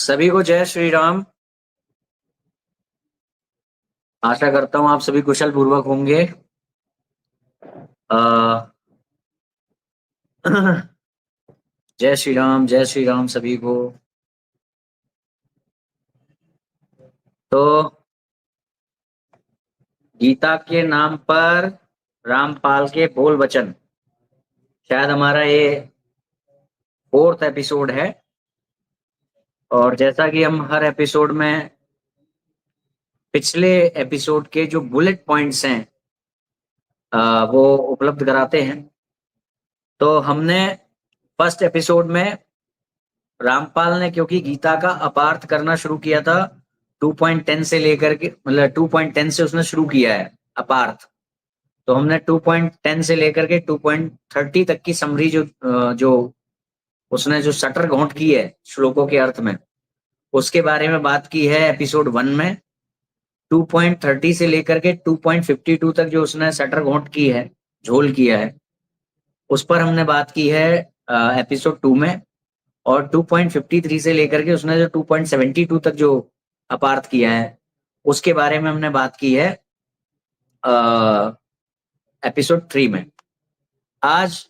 सभी को जय श्री राम। आशा करता हूँ आप सभी कुशल पूर्वक होंगे। अ, जय श्री राम सभी को। तो गीता के नाम पर रामपाल के बोल वचन, शायद हमारा ये 4th एपिसोड है। और जैसा कि हम हर एपिसोड में पिछले एपिसोड के जो बुलेट पॉइंट्स हैं वो उपलब्ध कराते हैं। तो हमने फर्स्ट एपिसोड में रामपाल ने क्योंकि गीता का अपार्थ करना शुरू किया था 2.10 से लेकर के, मतलब 2.10 से उसने शुरू किया है अपार्थ। तो हमने 2.10 से लेकर के 2.30 तक की समरी जो उसने जो सटर घोंट की है श्लोकों के अर्थ में, उसके बारे में बात की है एपिसोड 1 में। 2.30 से लेकर के 2.52 तक जो उसने सटर घोंट की है, झोल किया है, उस पर हमने बात की है एपिसोड 2 में। और 2.53 से लेकर के उसने जो 2.72 तक जो अपार्थ किया है, उसके बारे में हमने बात की है एपिसोड 3 में। आज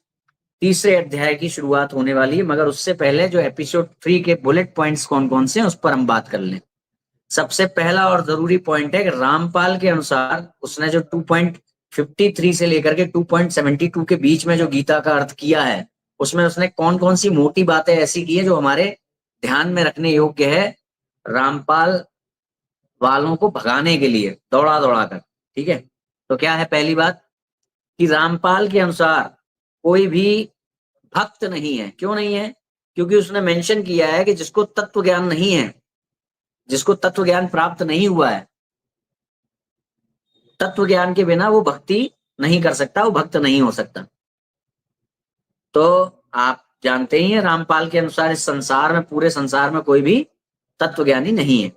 तीसरे अध्याय की शुरुआत होने वाली है, मगर उससे पहले जो एपिसोड 3 के बुलेट पॉइंट्स कौन कौन से हैं उस पर हम बात कर लें। सबसे पहला और जरूरी पॉइंट है कि रामपाल के अनुसार उसने जो 2.53 से लेकर के 2.72 के बीच में जो गीता का अर्थ किया है, उसमें उसने कौन कौन सी मोटी बातें ऐसी की है जो हमारे ध्यान में रखने योग्य है रामपाल वालों को भगाने के लिए दौड़ा दौड़ा कर। ठीक है, तो क्या है पहली बात कि रामपाल के अनुसार कोई भी भक्त नहीं है। क्यों नहीं है? क्योंकि उसने मेंशन किया है कि जिसको तत्व ज्ञान नहीं है, जिसको तत्व ज्ञान प्राप्त नहीं हुआ है, तत्व ज्ञान के बिना वो भक्ति नहीं कर सकता, वो भक्त नहीं हो सकता। तो आप जानते ही हैं रामपाल के अनुसार इस संसार में, पूरे संसार में कोई भी तत्व ज्ञानी नहीं है।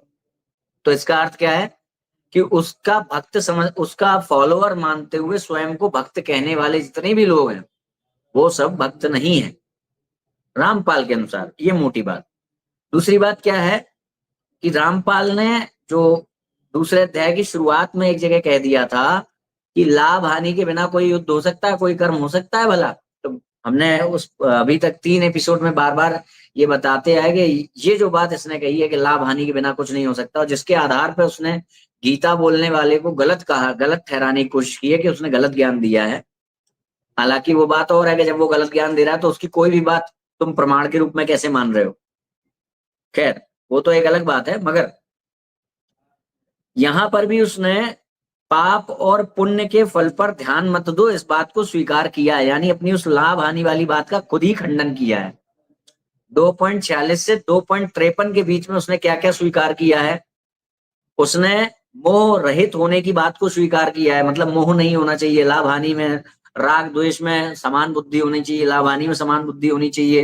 तो इसका अर्थ क्या है कि उसका भक्त समझ, उसका फॉलोअर मानते हुए स्वयं को भक्त कहने वाले जितने भी लोग हैं वो सब भक्त नहीं है रामपाल के अनुसार। ये मोटी बात। दूसरी बात क्या है कि रामपाल ने जो दूसरे अध्याय की शुरुआत में एक जगह कह दिया था कि लाभ हानि के बिना कोई युद्ध हो सकता है, कोई कर्म हो सकता है भला। तो हमने उस अभी तक 3 एपिसोड में बार बार ये बताते आए कि ये जो बात इसने कही है कि लाभ हानि के बिना कुछ नहीं हो सकता, और जिसके आधार पर उसने गीता बोलने वाले को गलत कहा, गलत ठहराने की कोशिश की है कि उसने गलत ज्ञान दिया है। हालांकि वो बात और है कि जब वो गलत ज्ञान दे रहा है तो उसकी कोई भी बात तुम प्रमाण के रूप में कैसे मान रहे हो। खैर, वो तो एक अलग बात है। मगर यहां पर भी उसने पाप और पुण्य के फल पर ध्यान मत दो इस बात को स्वीकार किया है, यानी अपनी उस लाभ हानि वाली बात का खुद ही खंडन किया है। 2.46 से 2.53 के बीच में उसने क्या क्या स्वीकार किया है? उसने मोह रहित होने की बात को स्वीकार किया है, मतलब मोह नहीं होना चाहिए लाभ हानि में, राग द्वेष में समान बुद्धि होनी चाहिए, लाभ हानि में समान बुद्धि होनी चाहिए।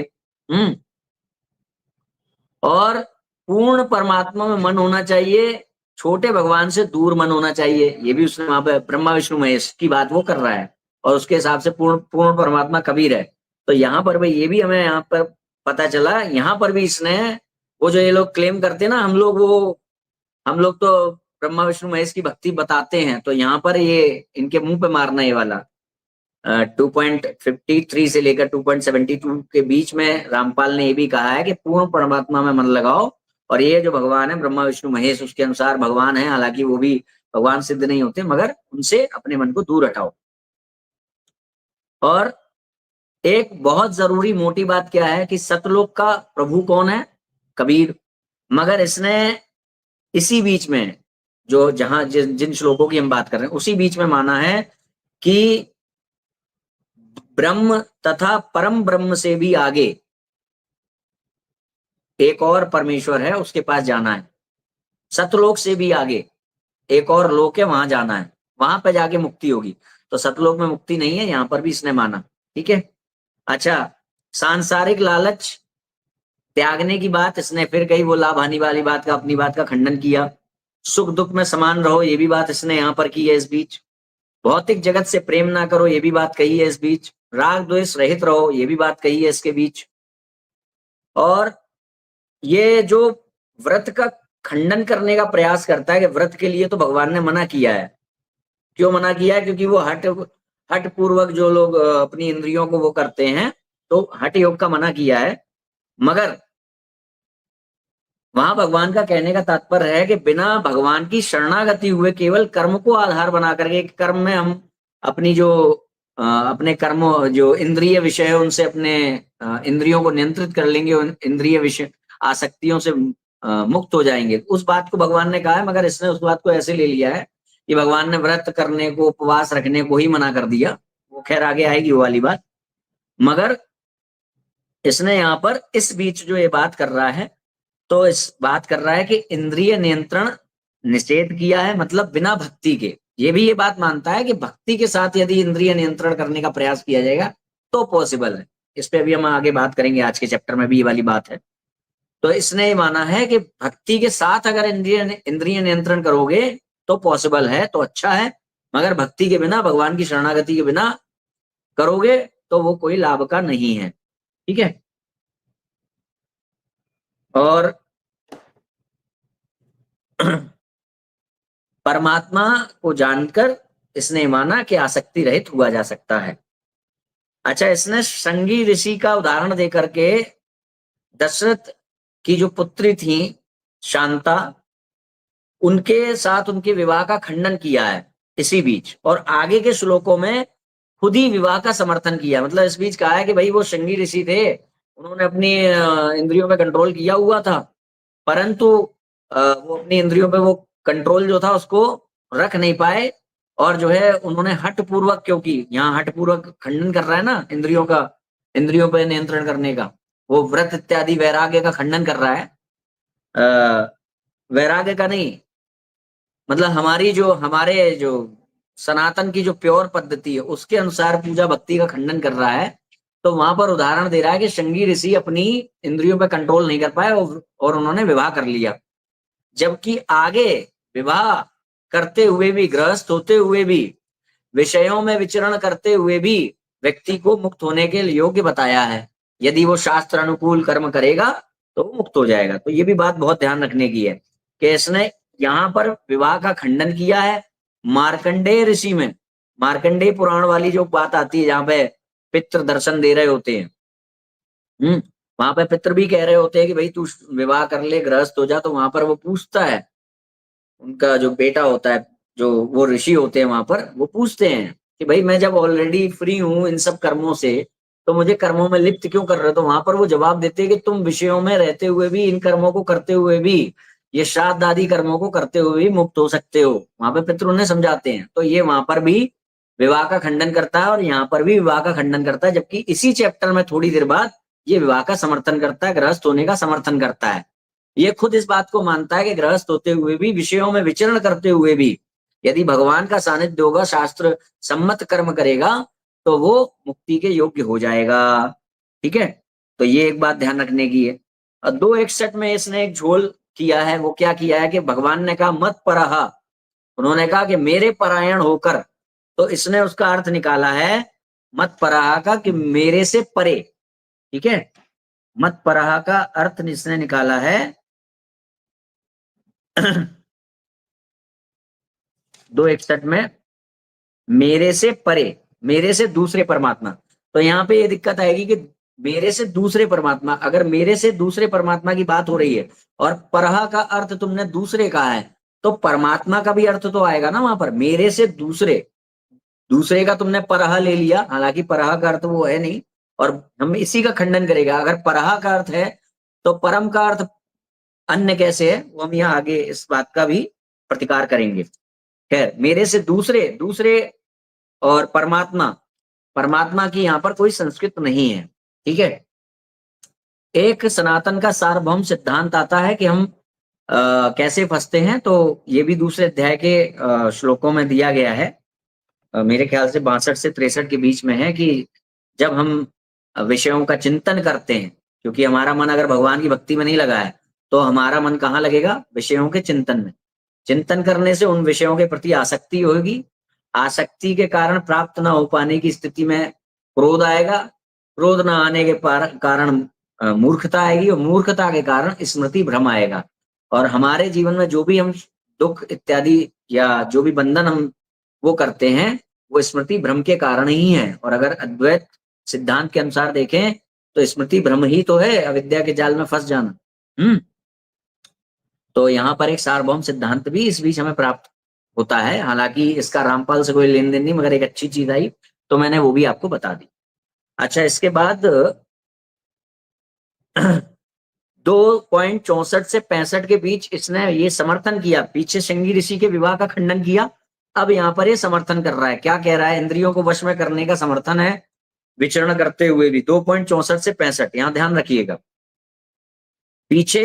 और पूर्ण परमात्मा में मन होना चाहिए, छोटे भगवान से दूर मन होना चाहिए। ये भी उसने वहां पे ब्रह्मा विष्णु महेश की बात वो कर रहा है, और उसके हिसाब से पूर्ण पूर्ण परमात्मा कबीर है। तो यहाँ पर भाई ये भी हमें यहाँ पर पता चला, यहाँ पर भी इसने वो जो ये लोग क्लेम करते हैं ना, हम लोग तो ब्रह्मा विष्णु महेश की भक्ति बताते हैं, तो यहाँ पर ये इनके मुंह पे मारना ये वाला 2.53 से लेकर 2.72 के बीच में रामपाल ने ये भी कहा है कि पूर्ण परमात्मा में मन लगाओ। और ये जो भगवान है ब्रह्मा विष्णु महेश, उसके अनुसार भगवान है, हालांकि वो भी भगवान सिद्ध नहीं होते, मगर उनसे अपने मन को दूर हटाओ। और एक बहुत जरूरी मोटी बात क्या है कि सतलोक का प्रभु कौन है? कबीर। मगर इसने इसी बीच में जो जहां जिन श्लोकों की हम बात कर रहे हैं उसी बीच में माना है कि ब्रह्म तथा परम ब्रह्म से भी आगे एक और परमेश्वर है, उसके पास जाना है। सतलोक से भी आगे एक और लोक है, वहां जाना है, वहां पे जाके मुक्ति होगी। तो सतलोक में मुक्ति नहीं है, यहां पर भी इसने माना। ठीक है। अच्छा, सांसारिक लालच त्यागने की बात इसने फिर कही, वो लाभ हानि वाली बात का, अपनी बात का खंडन किया। सुख दुख में समान रहो, ये भी बात इसने यहां पर की है इस बीच। भौतिक जगत से प्रेम ना करो, ये भी बात कही है इस बीच। राग द्वेष रहित रहो, ये भी बात कही है इसके बीच। और ये जो व्रत का खंडन करने का प्रयास करता है कि व्रत के लिए तो भगवान ने मना किया है। क्यों मना किया है? क्योंकि वो हठ पूर्वक जो लोग अपनी इंद्रियों को वो करते हैं, तो हठ योग का मना किया है। मगर वहां भगवान का कहने का तात्पर्य है कि बिना भगवान की शरणागति हुए केवल कर्म को आधार बना करके, कर्म में हम अपनी जो अपने कर्मों जो इंद्रिय विषय है उनसे अपने इंद्रियों को नियंत्रित कर लेंगे, उन इंद्रिय विषय आसक्तियों से मुक्त हो जाएंगे। उस बात को भगवान ने कहा है, मगर इसने उस बात को ऐसे ले लिया है कि भगवान ने व्रत करने को, उपवास रखने को ही मना कर दिया। वो खैर आगे आएगी वो वाली बात। मगर इसने यहाँ पर इस बीच जो ये बात कर रहा है, तो इस बात कर रहा है कि इंद्रिय नियंत्रण निषेध किया है, मतलब बिना भक्ति के। ये भी ये बात मानता है कि भक्ति के साथ यदि इंद्रिय नियंत्रण करने का प्रयास किया जाएगा तो पॉसिबल है। इस पे अभी हम आगे बात करेंगे, आज के चैप्टर में भी ये वाली बात है। तो इसने ये माना है कि भक्ति के साथ अगर इंद्रिय नियंत्रण करोगे तो पॉसिबल है, तो अच्छा है। मगर भक्ति के बिना, भगवान की शरणागति के बिना करोगे तो वो कोई लाभ का नहीं है। ठीक है। और परमात्मा को जानकर इसने माना कि आसक्ति रहित हुआ जा सकता है। अच्छा, इसने संगी ऋषि का उदाहरण देकर के दशरथ की जो पुत्री थी शांता, उनके साथ उनके विवाह का खंडन किया है इसी बीच। और आगे के श्लोकों में खुद ही विवाह का समर्थन किया। मतलब इस बीच कहा है कि भाई वो संगी ऋषि थे, उन्होंने अपनी इंद्रियों पे कंट्रोल किया हुआ था, परंतु वो अपनी इंद्रियों पे वो कंट्रोल जो था उसको रख नहीं पाए। और जो है उन्होंने हठ पूर्वक, क्योंकि यहाँ हठ पूर्वक खंडन कर रहा है ना इंद्रियों का, इंद्रियों पे नियंत्रण करने का, वो व्रत इत्यादि वैराग्य का खंडन कर रहा है। वैराग्य का नहीं, मतलब हमारे जो सनातन की जो प्योर पद्धति है उसके अनुसार पूजा भक्ति का खंडन कर रहा है। तो वहां पर उदाहरण दे रहा है कि शंगी ऋषि अपनी इंद्रियों पे कंट्रोल नहीं कर पाए और उन्होंने विवाह कर लिया। जबकि आगे विवाह करते हुए भी, गृहस्थ होते हुए भी, विषयों में विचरण करते हुए भी व्यक्ति को मुक्त होने के योग्य बताया है। यदि वो शास्त्र अनुकूल कर्म करेगा तो वो मुक्त हो जाएगा। तो ये भी बात बहुत ध्यान रखने की है कि इसने यहाँ पर विवाह का खंडन किया है। मार्कंडेय ऋषि में, मार्कंडेय पुराण वाली जो बात आती है जहाँ पे पितृ दर्शन दे रहे होते हैं, वहां पे पितृ भी कह रहे होते हैं कि भाई तू विवाह कर ले, गृहस्थ हो जा। तो वहां पर वो पूछता है, उनका जो बेटा होता है, जो वो ऋषि होते हैं वहां पर, वो पूछते हैं कि भाई मैं जब ऑलरेडी फ्री हूं इन सब कर्मों से, तो मुझे कर्मों में लिप्त क्यों कर रहे हो? तो वहां पर वो जवाब देते हैं कि तुम विषयों में रहते हुए भी, इन कर्मों को करते हुए भी, ये श्राद्ध आदि कर्मों को करते हुए भी मुक्त हो सकते हो। वहां पे पितृ उन्हें समझाते हैं। तो ये वहां पर भी विवाह का खंडन करता है और यहाँ पर भी विवाह का खंडन करता है। जबकि इसी चैप्टर में थोड़ी देर बाद ये विवाह का समर्थन करता है, गृहस्थ होने का समर्थन करता है। ये खुद इस बात को मानता है कि गृहस्थ होते हुए भी, विषयों में विचरण करते हुए भी, यदि भगवान का सानिध्य होगा, शास्त्र सम्मत कर्म करेगा, तो वो मुक्ति के योग्य हो जाएगा। ठीक है। तो ये एक बात ध्यान रखने की है। और 2:61 में इसने एक झोल किया है। वो क्या किया है कि भगवान ने कहा मत परहा, उन्होंने कहा कि मेरे परायण होकर। तो इसने उसका अर्थ निकाला है मत परहा का कि मेरे से परे। ठीक है। मत परहा का अर्थ इसने निकाला है 2:61 में, मेरे से परे, मेरे से दूसरे परमात्मा। तो यहाँ पे ये दिक्कत आएगी कि मेरे से दूसरे परमात्मा, अगर मेरे से दूसरे परमात्मा की बात हो रही है और परहा का अर्थ तुमने दूसरे कहा है, तो परमात्मा का भी अर्थ तो आएगा ना वहां पर। मेरे से दूसरे, दूसरे का तुमने परहा ले लिया, हालांकि परहा का अर्थ वो है नहीं, और हम इसी का खंडन करेगा। अगर परहा का अर्थ है तो परम का अर्थ अन्य कैसे है, वो हम यहाँ आगे इस बात का भी प्रतिकार करेंगे। खैर, मेरे से दूसरे, दूसरे और परमात्मा, परमात्मा की यहाँ पर कोई संस्कृत नहीं है। ठीक है। एक सनातन का सार्वभौम सिद्धांत आता है कि हम कैसे फंसते हैं। तो ये भी दूसरे अध्याय के श्लोकों में दिया गया है। मेरे ख्याल से 62 से 63 के बीच में है कि जब हम विषयों का चिंतन करते हैं, क्योंकि हमारा मन अगर भगवान की भक्ति में नहीं लगा है, तो हमारा मन कहाँ लगेगा? विषयों के चिंतन में। चिंतन करने से उन विषयों के प्रति आसक्ति होगी। आसक्ति के कारण प्राप्त न हो पाने की स्थिति में क्रोध आएगा। क्रोध न आने के कारण मूर्खता आएगी, और मूर्खता के कारण स्मृति भ्रम आएगा। और हमारे जीवन में जो भी हम दुख इत्यादि या जो भी बंधन हम वो करते हैं, वो स्मृति भ्रम के कारण ही है। और अगर अद्वैत सिद्धांत के अनुसार देखें तो स्मृति भ्रम ही तो है अविद्या के जाल में फंस जाना। तो यहाँ पर एक सार्वभौम सिद्धांत भी इस बीच हमें प्राप्त होता है। हालांकि इसका रामपाल से कोई लेन देन नहीं, मगर एक अच्छी चीज आई तो मैंने वो भी आपको बता दी। अच्छा, इसके बाद 2.64 से 65 के बीच इसने ये समर्थन किया। पीछे श्रृंगी ऋषि के विवाह का खंडन किया, अब यहाँ पर ये समर्थन कर रहा है। क्या कह रहा है? इंद्रियों को वश में करने का समर्थन है विचरण करते हुए भी। 2.64 से 65, यहाँ ध्यान रखिएगा। पीछे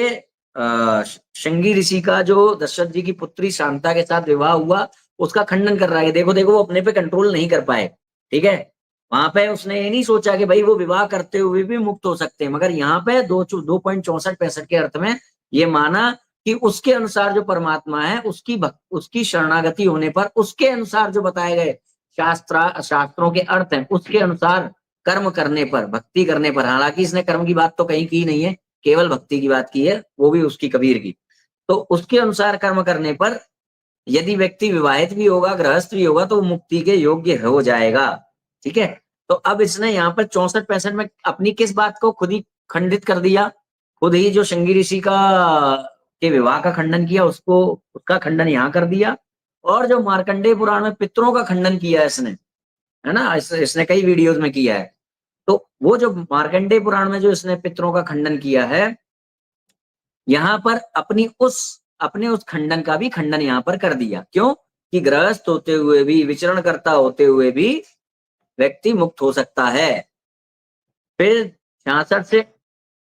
श्रृंगी ऋषि का जो दशरथ जी की पुत्री शांता के साथ विवाह हुआ, उसका खंडन कर रहा है। देखो देखो, वो अपने पे कंट्रोल नहीं कर पाए, ठीक है। वहां पे उसने ये नहीं सोचा कि भाई वो विवाह करते हुए भी मुक्त हो सकते हैं, मगर यहाँ पे 2.64-65 के अर्थ में ये माना कि उसके अनुसार जो परमात्मा है, उसकी शरणागति होने पर, उसके अनुसार जो बताए गए शास्त्रों के अर्थ हैं, उसके अनुसार कर्म करने पर, भक्ति करने पर। हालांकि इसने कर्म की बात तो कहीं की नहीं है, केवल भक्ति की बात की है, वो भी उसकी कबीर की। तो उसके अनुसार कर्म करने पर यदि व्यक्ति विवाहित भी होगा, गृहस्थ भी होगा, तो वो मुक्ति के योग्य हो जाएगा, ठीक है। तो अब इसने यहाँ पर 64-65 में अपनी किस बात को खुद ही खंडित कर दिया? खुद ही जो श्रृंगी ऋषि का के विवाह का खंडन किया, उसका खंडन यहाँ कर दिया। और जो मार्कंडेय पुराण में पितरों का खंडन किया इसने, है ना, इसने कई वीडियोज में किया है। तो वो जो मार्कंडेय पुराण में जो इसने पितरों का खंडन किया है, यहाँ पर अपने उस खंडन का भी खंडन यहाँ पर कर दिया। क्यों? कि गृहस्थ होते हुए भी, विचरण करता होते हुए भी व्यक्ति मुक्त हो सकता है। फिर 66 से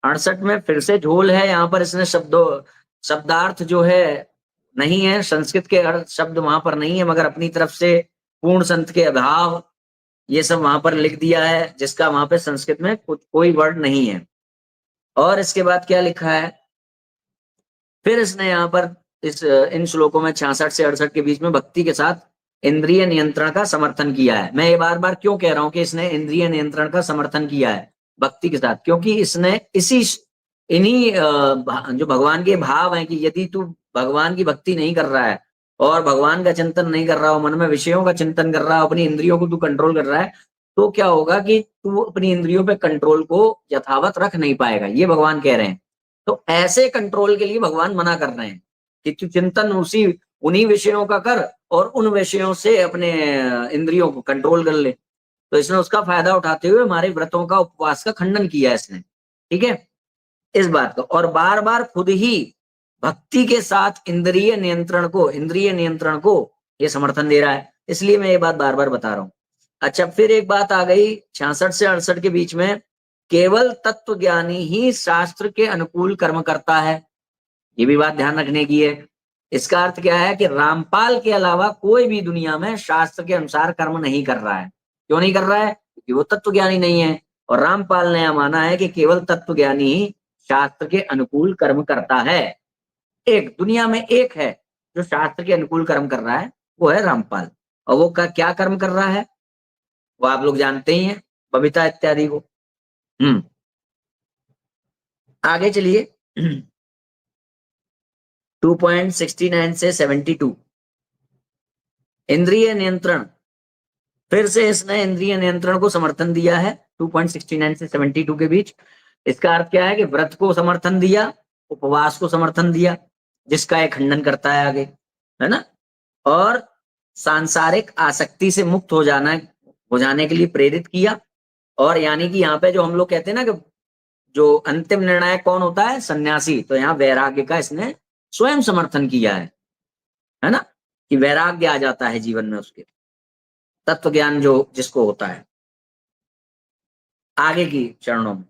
68 में फिर से झोल है। यहाँ पर इसने शब्दार्थ जो है नहीं है, संस्कृत के अर्थ शब्द वहां पर नहीं है, मगर अपनी तरफ से पूर्ण संत के अभाव ये सब वहां पर लिख दिया है, जिसका वहां पे संस्कृत में कोई वर्ड नहीं है। और इसके बाद क्या लिखा है? फिर इसने यहाँ पर इन श्लोकों में 66 से 68 के बीच में भक्ति के साथ इंद्रिय नियंत्रण का समर्थन किया है। मैं ये बार बार क्यों कह रहा हूं कि इसने इंद्रिय नियंत्रण का समर्थन किया है भक्ति के साथ? क्योंकि इसने इन्हीं जो भगवान के भाव हैं कि यदि तू भगवान की भक्ति नहीं कर रहा है और भगवान का चिंतन नहीं कर रहा हो, मन में विषयों का चिंतन कर रहा हो, अपनी इंद्रियों को तू कंट्रोल कर रहा है, तो क्या होगा कि तू अपनी इंद्रियों पे कंट्रोल को यथावत रख नहीं पाएगा, ये भगवान कह रहे हैं। तो ऐसे कंट्रोल के लिए भगवान मना कर रहे हैं कि तू चिंतन उन्हीं विषयों का कर और उन विषयों से अपने इंद्रियों को कंट्रोल कर ले। तो इसने उसका फायदा उठाते हुए हमारे व्रतों का, उपवास का खंडन किया इसने, ठीक है, इस बात को। और बार बार खुद ही भक्ति के साथ इंद्रिय नियंत्रण को ये समर्थन दे रहा है। इसलिए मैं ये बात बार बार बता रहा हूं। अच्छा, फिर एक बात आ गई 66 से 68 के बीच में, केवल तत्व ज्ञानी ही शास्त्र के अनुकूल कर्म करता है। ये भी बात ध्यान रखने की है। इसका अर्थ क्या है कि रामपाल के अलावा कोई भी दुनिया में शास्त्र के अनुसार कर्म नहीं कर रहा है। क्यों नहीं कर रहा है? क्योंकि वो तत्व ज्ञानी नहीं है। और रामपाल ने माना है कि केवल तत्व ज्ञानी ही शास्त्र के अनुकूल कर्म करता है। एक दुनिया में एक है जो शास्त्र के अनुकूल कर्म कर रहा है, वो है रामपाल। और वो क्या कर्म कर रहा है वो आप लोग जानते ही हैं, बबीता इत्यादि को। आगे चलिए। 2.69 से 72, इंद्रिय नियंत्रण। फिर से इसने इंद्रिय नियंत्रण को समर्थन दिया है 2.69 से 72 के बीच। इसका अर्थ क्या है कि व्रत को समर्थन दिया, उपवास को समर्थन दिया, जिसका एक खंडन करता है आगे, है ना। और सांसारिक आसक्ति से मुक्त हो जाने के लिए प्रेरित किया। और यानी कि यहाँ पे जो हम लोग कहते हैं ना कि जो अंतिम निर्णायक कौन होता है? सन्यासी। तो यहाँ वैराग्य का इसने स्वयं समर्थन किया है ना, कि वैराग्य आ जाता है जीवन में उसके, तत्व ज्ञान जो जिसको होता है। आगे की चरणों में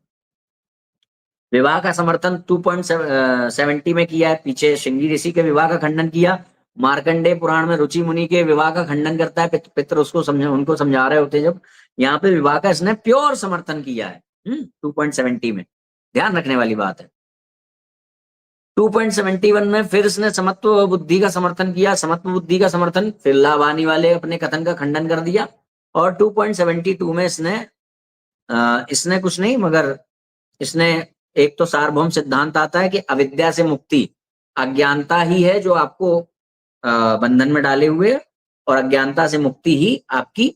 विवाह का समर्थन 2.70 में किया है। पीछे श्रृंगी ऋषि के विवाह का खंडन किया। मार्कंडेय पुराण में रुचि मुनि के विवाह का खंडन करता है। पितर उनको समझा रहे होते हैं जब, यहाँ पे विवाह का इसने प्योर समर्थन किया है 2.70 में। ध्यान रखने वाली बात है। 2.71 में फिर इसने समत्व बुद्धि का समर्थन किया। समत्व बुद्धि का समर्थन फिर लावानी वाले अपने कथन का खंडन कर दिया। और 2.72 में इसने कुछ नहीं, मगर इसने एक तो सार्वभौम सिद्धांत आता है कि अविद्या से मुक्ति, अज्ञानता ही है जो आपको बंधन में डाले हुए, और अज्ञानता से मुक्ति ही आपकी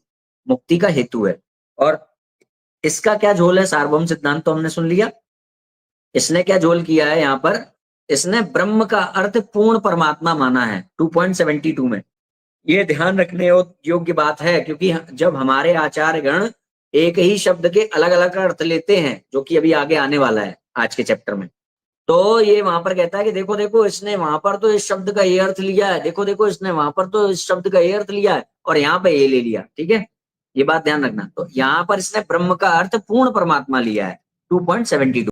मुक्ति का हेतु है। और इसका क्या झोल है, सार्वभौम सिद्धांत तो हमने सुन लिया। इसने क्या झोल किया है यहाँ पर, इसने ब्रह्म का अर्थ पूर्ण परमात्मा माना है 2.72 में। ये ध्यान रखने योग्य बात है, क्योंकि जब हमारे आचार्य गण एक ही शब्द के अलग अलग अर्थ लेते हैं, जो कि अभी आगे आने वाला है आज के चैप्टर में, तो ये वहां पर कहता है कि देखो देखो इसने वहां पर तो इस शब्द का ये अर्थ लिया है, देखो देखो इसने वहां पर तो इस शब्द का ये अर्थ लिया है, और यहाँ पे ये ले लिया। ठीक है, ये बात ध्यान रखना। तो यहाँ पर इसने ब्रह्म का अर्थ पूर्ण परमात्मा लिया है 2.72।